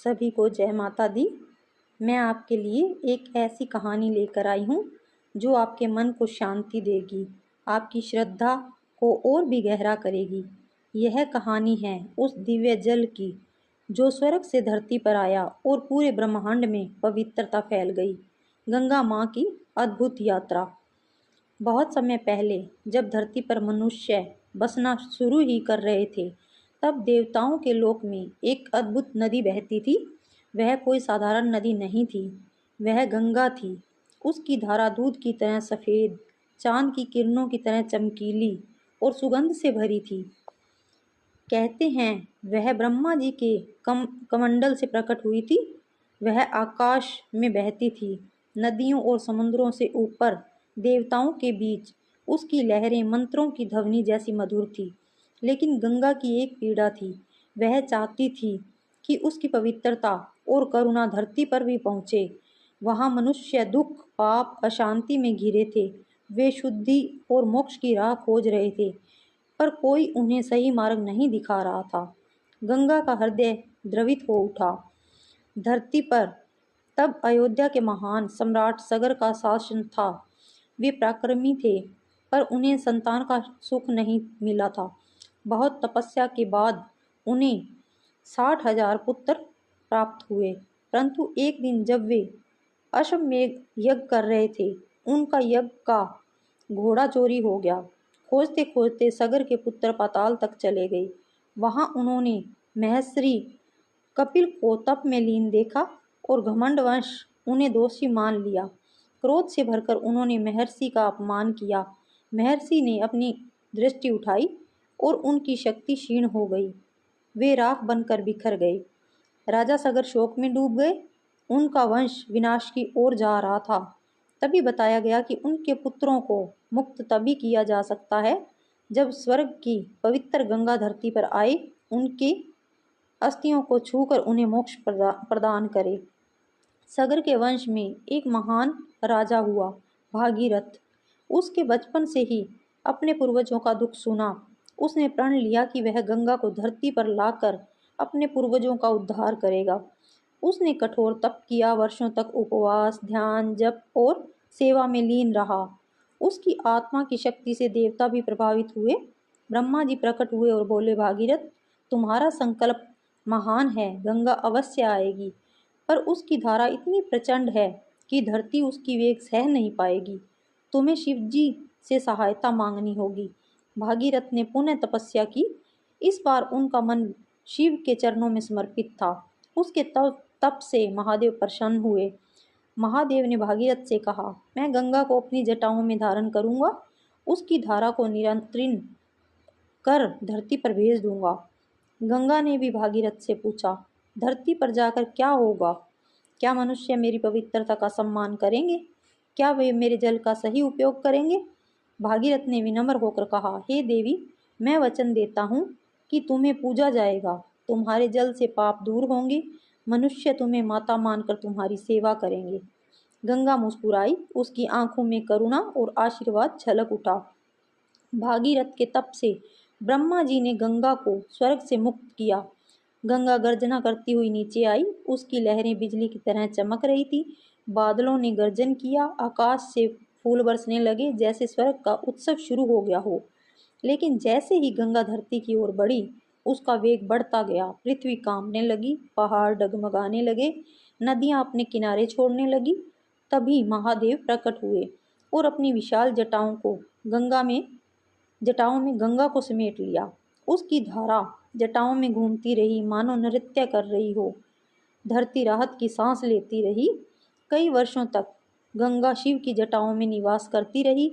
सभी को जय माता दी। मैं आपके लिए एक ऐसी कहानी लेकर आई हूँ जो आपके मन को शांति देगी, आपकी श्रद्धा को और भी गहरा करेगी। यह कहानी है उस दिव्य जल की जो स्वर्ग से धरती पर आया और पूरे ब्रह्मांड में पवित्रता फैल गई। गंगा माँ की अद्भुत यात्रा। बहुत समय पहले जब धरती पर मनुष्य बसना शुरू ही कर रहे थे, तब देवताओं के लोक में एक अद्भुत नदी बहती थी। वह कोई साधारण नदी नहीं थी, वह गंगा थी। उसकी धारा दूध की तरह सफ़ेद, चांद की किरणों की तरह चमकीली और सुगंध से भरी थी। कहते हैं वह ब्रह्मा जी के कमंडल से प्रकट हुई थी। वह आकाश में बहती थी, नदियों और समुद्रों से ऊपर, देवताओं के बीच। उसकी लहरें मंत्रों की ध्वनि जैसी मधुर थी। लेकिन गंगा की एक पीड़ा थी। वह चाहती थी कि उसकी पवित्रता और करुणा धरती पर भी पहुँचे। वहाँ मनुष्य दुख, पाप, अशांति में घिरे थे। वे शुद्धि और मोक्ष की राह खोज रहे थे, पर कोई उन्हें सही मार्ग नहीं दिखा रहा था। गंगा का हृदय द्रवित हो उठा। धरती पर तब अयोध्या के महान सम्राट सगर का शासन था। वे पराक्रमी थे, पर उन्हें संतान का सुख नहीं मिला था। बहुत तपस्या के बाद उन्हें 60,000 पुत्र प्राप्त हुए, परंतु एक दिन जब वे अश्वमेध यज्ञ कर रहे थे, उनका यज्ञ का घोड़ा चोरी हो गया। खोजते खोजते सगर के पुत्र पाताल तक चले गए। वहां उन्होंने महर्षि कपिल को तप में लीन देखा और घमंडवश उन्हें दोषी मान लिया। क्रोध से भरकर उन्होंने महर्षि का अपमान किया। महर्षि ने अपनी दृष्टि उठाई और उनकी शक्ति क्षीण हो गई। वे राख बनकर बिखर गए। राजा सगर शोक में डूब गए। उनका वंश विनाश की ओर जा रहा था। तभी बताया गया कि उनके पुत्रों को मुक्त तभी किया जा सकता है जब स्वर्ग की पवित्र गंगा धरती पर आए, उनके अस्थियों को छूकर उन्हें मोक्ष प्रदान करे। सगर के वंश में एक महान राजा हुआ, भागीरथ। उसके बचपन से ही अपने पूर्वजों का दुख सुना। उसने प्रण लिया कि वह गंगा को धरती पर लाकर अपने पूर्वजों का उद्धार करेगा। उसने कठोर तप किया, वर्षों तक उपवास, ध्यान, जप और सेवा में लीन रहा। उसकी आत्मा की शक्ति से देवता भी प्रभावित हुए। ब्रह्मा जी प्रकट हुए और बोले, भागीरथ, तुम्हारा संकल्प महान है, गंगा अवश्य आएगी, पर उसकी धारा इतनी प्रचंड है कि धरती उसकी वेग सह नहीं पाएगी। तुम्हें शिव जी से सहायता मांगनी होगी। भागीरथ ने पुनः तपस्या की। इस बार उनका मन शिव के चरणों में समर्पित था। उसके तप से महादेव प्रसन्न हुए। महादेव ने भागीरथ से कहा, मैं गंगा को अपनी जटाओं में धारण करूंगा, उसकी धारा को नियंत्रित कर धरती पर भेज दूंगा। गंगा ने भी भागीरथ से पूछा, धरती पर जाकर क्या होगा? क्या मनुष्य मेरी पवित्रता का सम्मान करेंगे? क्या वे मेरे जल का सही उपयोग करेंगे? भागीरथ ने विनम्र होकर कहा, हे देवी, मैं वचन देता हूँ कि तुम्हें पूजा जाएगा। तुम्हारे जल से पाप दूर होंगे। मनुष्य तुम्हें माता मानकर तुम्हारी सेवा करेंगे। गंगा मुस्कुराई। उसकी आंखों में करुणा और आशीर्वाद झलक उठा। भागीरथ के तप से ब्रह्मा जी ने गंगा को स्वर्ग से मुक्त किया। गंगा गर्जना करती हुई नीचे आई। उसकी लहरें बिजली की तरह चमक रही थी। बादलों ने गर्जन किया। आकाश से फूल बरसने लगे, जैसे स्वर्ग का उत्सव शुरू हो गया हो। लेकिन जैसे ही गंगा धरती की ओर बढ़ी, उसका वेग बढ़ता गया। पृथ्वी कांपने लगी, पहाड़ डगमगाने लगे, नदियां अपने किनारे छोड़ने लगी। तभी महादेव प्रकट हुए और अपनी विशाल जटाओं में गंगा को समेट लिया। उसकी धारा जटाओं में घूमती रही, मानो नृत्य कर रही हो। धरती राहत की सांस लेती रही। कई वर्षों तक गंगा शिव की जटाओं में निवास करती रही।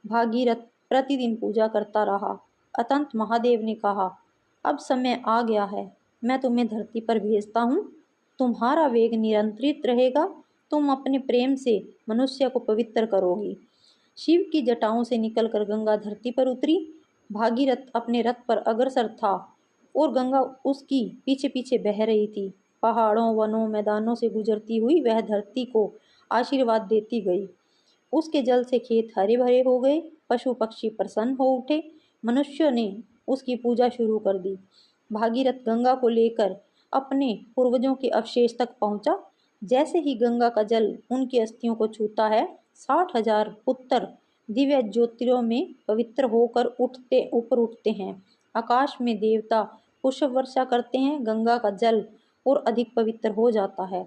भागीरथ प्रतिदिन पूजा करता रहा। अतंत महादेव ने कहा, अब समय आ गया है, मैं तुम्हें धरती पर भेजता हूँ। तुम्हारा वेग नियंत्रित रहेगा। तुम अपने प्रेम से मनुष्य को पवित्र करोगी। शिव की जटाओं से निकलकर गंगा धरती पर उतरी। भागीरथ अपने रथ पर अग्रसर था और गंगा उसकी पीछे पीछे बह रही थी। पहाड़ों, वनों, मैदानों से गुजरती हुई वह धरती को आशीर्वाद देती गई। उसके जल से खेत हरे भरे हो गए, पशु पक्षी प्रसन्न हो उठे। मनुष्यों ने उसकी पूजा शुरू कर दी। भागीरथ गंगा को लेकर अपने पूर्वजों के अवशेष तक पहुंचा। जैसे ही गंगा का जल उनकी अस्थियों को छूता है, 60,000 पुत्र दिव्य ज्योतियों में पवित्र होकर ऊपर उठते हैं। आकाश में देवता पुष्प वर्षा करते हैं, गंगा का जल और अधिक पवित्र हो जाता है।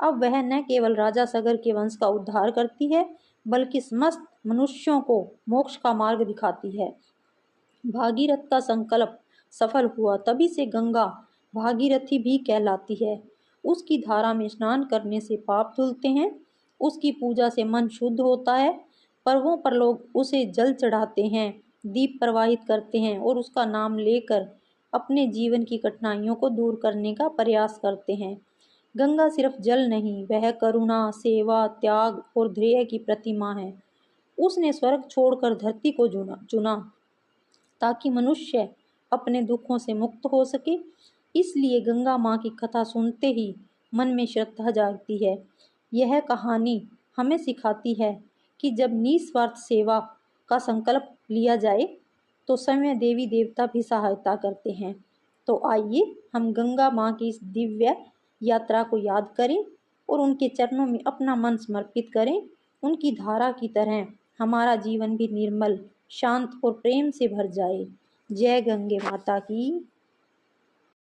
अब वह न केवल राजा सगर के वंश का उद्धार करती है, बल्कि समस्त मनुष्यों को मोक्ष का मार्ग दिखाती है। भागीरथ का संकल्प सफल हुआ, तभी से गंगा भागीरथी भी कहलाती है। उसकी धारा में स्नान करने से पाप धुलते हैं, उसकी पूजा से मन शुद्ध होता है। पर्वों पर लोग उसे जल चढ़ाते हैं, दीप प्रवाहित करते हैं और उसका नाम लेकर अपने जीवन की कठिनाइयों को दूर करने का प्रयास करते हैं। गंगा सिर्फ जल नहीं, वह करुणा, सेवा, त्याग और धैर्य की प्रतिमा है। उसने स्वर्ग छोड़कर धरती को चुना ताकि मनुष्य अपने दुखों से मुक्त हो सके। इसलिए गंगा माँ की कथा सुनते ही मन में श्रद्धा जागती है। यह कहानी हमें सिखाती है कि जब निस्वार्थ सेवा का संकल्प लिया जाए तो स्वयं देवी देवता भी सहायता करते हैं। तो आइए हम गंगा माँ की इस दिव्य यात्रा को याद करें और उनके चरणों में अपना मन समर्पित करें। उनकी धारा की तरह हमारा जीवन भी निर्मल, शांत और प्रेम से भर जाए। जय गंगे माता की।